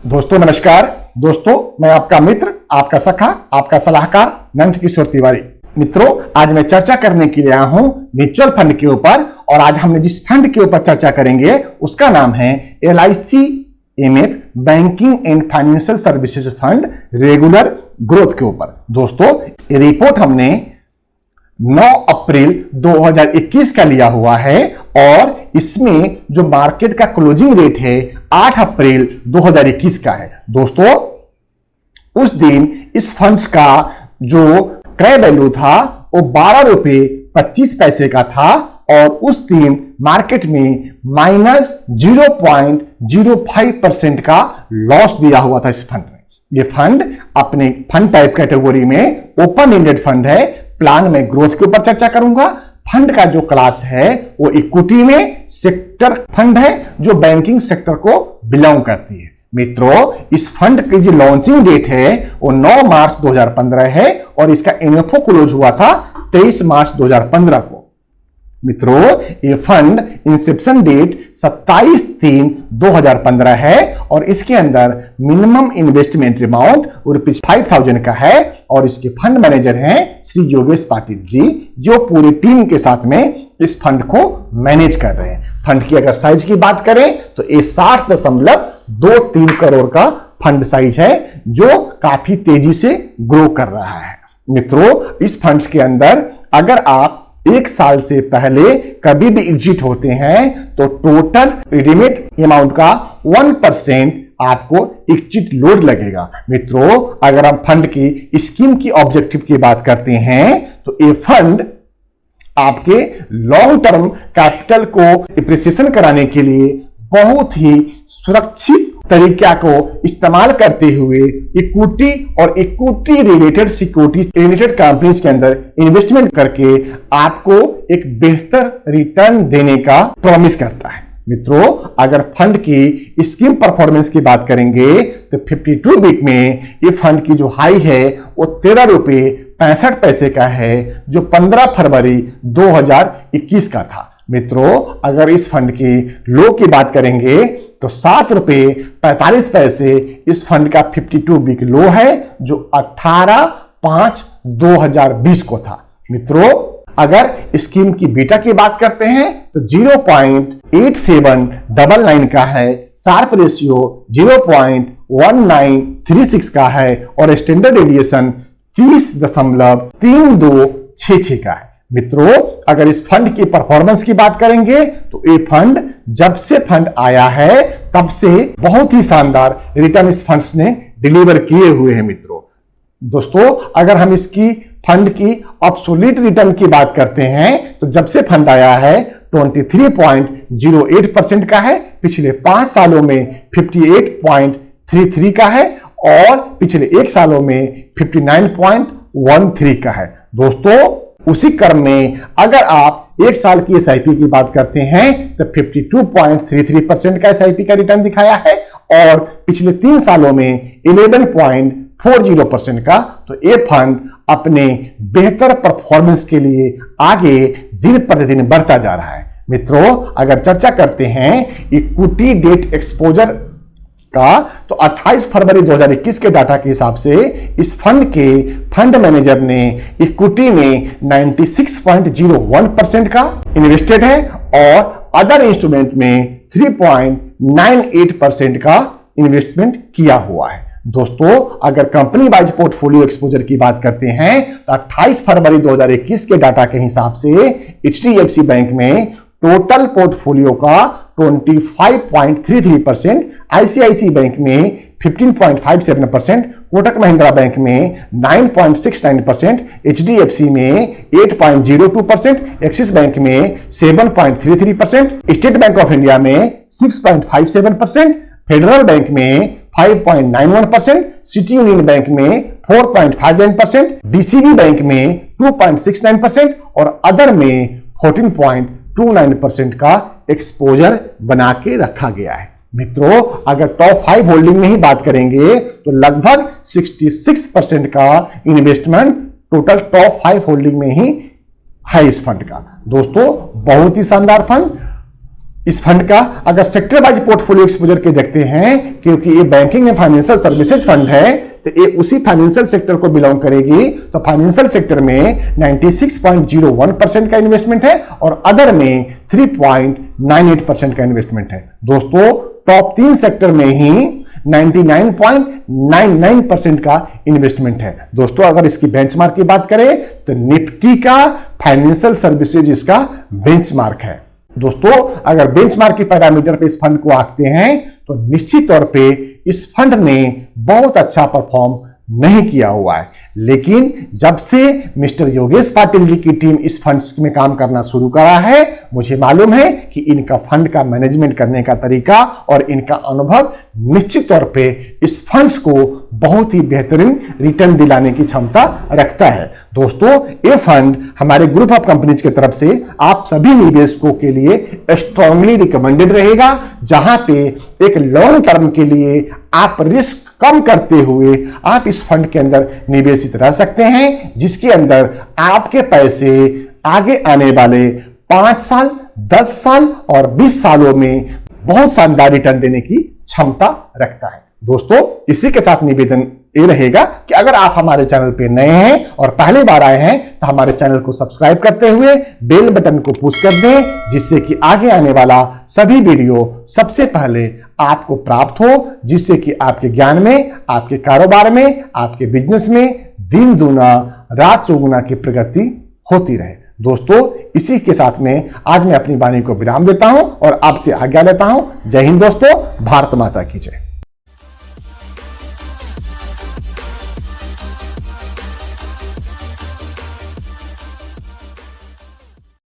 दोस्तों नमस्कार। दोस्तों मैं आपका मित्र, आपका सखा, आपका सलाहकार नंद किशोर तिवारी। मित्रों, आज मैं चर्चा करने के लिए आया हूं म्यूचुअल फंड के ऊपर। और आज हमने जिस फंड के ऊपर चर्चा करेंगे उसका नाम है LICMF banking and financial services fund regular growth के ऊपर। दोस्तों ये रिपोर्ट हमने 9 अप्रैल 2021 का लिया हुआ है और इसमें जो मार्केट का क्लोजिंग रेट है 8 अप्रैल 2021 का है। दोस्तों उस दिन इस फंड्स का जो क्रय वैल्यू था वो 12 रुपए 25 पैसे का था और उस दिन मार्केट में -0.05% का लॉस दिया हुआ था इस फंड में। ये फंड अपने फंड टाइप कैटेगरी में ओपन एंडेड फंड है। प्लान में ग्रोथ के ऊपर चर्चा करूंगा। फंड का जो क्लास है वो इक्विटी में सेक्टर फंड है जो बैंकिंग सेक्टर को बिलोंग करती है। मित्रों इस फंड की जो लॉन्चिंग डेट है वो 9 मार्च 2015 है और इसका एनएफओ क्लोज हुआ था 23 मार्च 2015 को। मित्रों ये फंड इंसेप्शन डेट 27/3/2015 है और इसके अंदर मिनिमम इन्वेस्टमेंट अमाउंट ₹5000 का है और इसके फंड मैनेजर हैं श्री योगेश पाटिल जी, जो पूरी टीम के साथ में इस फंड को मैनेज कर रहे हैं। फंड की अगर साइज की बात करें तो ये 60.23 करोड़ का फंड साइज है जो काफी तेजी से ग्रो कर रहा है। मित्रों इस फंड्स के अंदर अगर आप 1 साल से पहले कभी भी एग्जिट होते हैं तो टोटल रिडीमेड अमाउंट का 1% आपको एग्जिट लोड लगेगा। मित्रों अगर हम फंड की स्कीम की ऑब्जेक्टिव की बात करते हैं तो ये फंड आपके लॉन्ग टर्म कैपिटल को एप्रिसिएशन कराने के लिए बहुत ही सुरक्षित तरीका को इस्तेमाल करते हुए इक्विटी और equity related securities related companies के अंदर इन्वेस्टमेंट करके आपको एक बेहतर रिटर्न देने का प्रॉमिस करता है। मित्रों अगर फंड की स्कीम परफॉर्मेंस की बात करेंगे तो 52 वीक में ये फंड की जो हाई है वो 13 रुपए 65 पैसे का है जो 15 फरवरी 2021 का था। मित्रों अगर इस फंड की लो की बात करेंगे तो 7 रुपए 45 पैसे इस फंड का 52 वीक लो है जो 18/5/2020 को था। मित्रों अगर स्कीम की बीटा की बात करते हैं तो 0.8799 का है, शार्प रेशियो 0.1936 का है और स्टैंडर्ड डेविएशन 30.3266 का है। मित्रों अगर इस फंड की परफॉर्मेंस की बात करेंगे तो ये फंड जब से फंड आया है तब से बहुत ही शानदार रिटर्न इस फंड्स ने डिलीवर किए हुए हैं। मित्रों दोस्तों अगर हम इसकी फंड की एब्सोल्यूट रिटर्न की बात करते हैं तो जब से फंड आया है 23.08% का है, पिछले 5 सालों में 58.33 का है और पिछले 1 सालों में 59.13 का है। दोस्तों उसी क्रम में अगर आप 1 साल की SIP की बात करते हैं तो 52.33% का SIP का रिटर्न दिखाया है और पिछले 3 सालों में 11.40% का। तो ये फंड अपने बेहतर परफॉर्मेंस के लिए आगे दिन प्रतिदिन बढ़ता जा रहा है। मित्रों अगर चर्चा करते हैं इक्विटी डेट एक्सपोजर का तो 28 फरवरी 2021 के डाटा के हिसाब से इस फंड के फंड मैनेजर ने इक्विटी में 96.01% का इन्वेस्टेड है और अदर इंस्ट्रूमेंट में 3.98% का इन्वेस्टमेंट किया हुआ है। दोस्तों अगर कंपनी वाइज पोर्टफोलियो एक्सपोजर की बात करते हैं तो 28 फरवरी 2021 के डाटा के हिसाब से HDFC बैंक में टोटल पोर्टफोलियो का 25.33%, ICICI बैंक में 15.57%, कोटक महिंद्रा बैंक में 9.69%, HDFC में 8.02%, एक्सिस बैंक में 7.33%, स्टेट बैंक ऑफ इंडिया में 6.57%, फेडरल बैंक में 5.91%, सिटी यूनियन बैंक में 4.59%, DCB बैंक में 2.69% और अदर में 14.29% का एक्सपोजर बना के रखा गया है। मित्रों अगर टॉप 5 होल्डिंग में ही बात करेंगे तो लगभग 66% का इन्वेस्टमेंट टोटल टॉप 5 होल्डिंग में ही है इस फंड का। दोस्तों बहुत ही शानदार फंड इस फंड का अगर सेक्टर वाइज पोर्टफोलियो एक्सपोजर के देखते हैं, क्योंकि ये banking and financial services fund है, तो ये उसी फाइनेंशियल सेक्टर को बिलोंग करेगी। तो फाइनेंशियल सेक्टर में 96.01% का इन्वेस्टमेंट है और अदर में 3.98% का इन्वेस्टमेंट है। दोस्तों टॉप 3 सेक्टर में ही 99.99% का इन्वेस्टमेंट है। दोस्तों अगर इसकी बेंचमार्क की बात करें तो निफ्टी का फाइनेंशियल सर्विसेज इसका बेंचमार्क है। दोस्तों अगर बेंचमार्क की पैरामीटर पे इस फंड को आंकते हैं तो निश्चित तौर पे इस फंड ने बहुत अच्छा परफॉर्म नहीं किया हुआ है, लेकिन जब से मिस्टर योगेश पाटिल जी की टीम इस फंड में काम करना शुरू करा है, मुझे मालूम है कि इनका फंड का मैनेजमेंट करने का तरीका और इनका अनुभव निश्चित तौर पे इस फंड्स को बहुत ही बेहतरीन रिटर्न दिलाने की क्षमता रखता है। दोस्तों ये फंड हमारे ग्रुप ऑफ कंपनीज की तरफ से आप सभी निवेशकों के लिए स्ट्रांगली रिकमेंडेड रहेगा, जहां पे एक लॉन्ग टर्म के लिए आप रिस्क कम करते हुए आप इस फंड के अंदर निवेशित रह सकते हैं, जिसके अंदर आपके पैसे आगे आने वाले 5 साल, 10 साल और 20 सालों में बहुत शानदार रिटर्न देने की क्षमता रखता है। दोस्तों इसी के साथ निवेदन ये रहेगा कि अगर आप हमारे चैनल पे नए हैं और पहली बार आए हैं तो हमारे चैनल को सब्सक्राइब करते हुए बेल बटन को पुश कर दें, जिससे कि आगे आने वाला सभी वीडियो सबसे पहले आपको प्राप्त हो, जिससे कि आपके ज्ञान में, आपके कारोबार में, आपके बिजनेस में दिन दूना रात चौगुना की प्रगति होती रहे। दोस्तों इसी के साथ में आज मैं अपनी वाणी को विराम देता हूं और आपसे आज्ञा लेता हूं। जय हिंद दोस्तों, भारत माता की जय।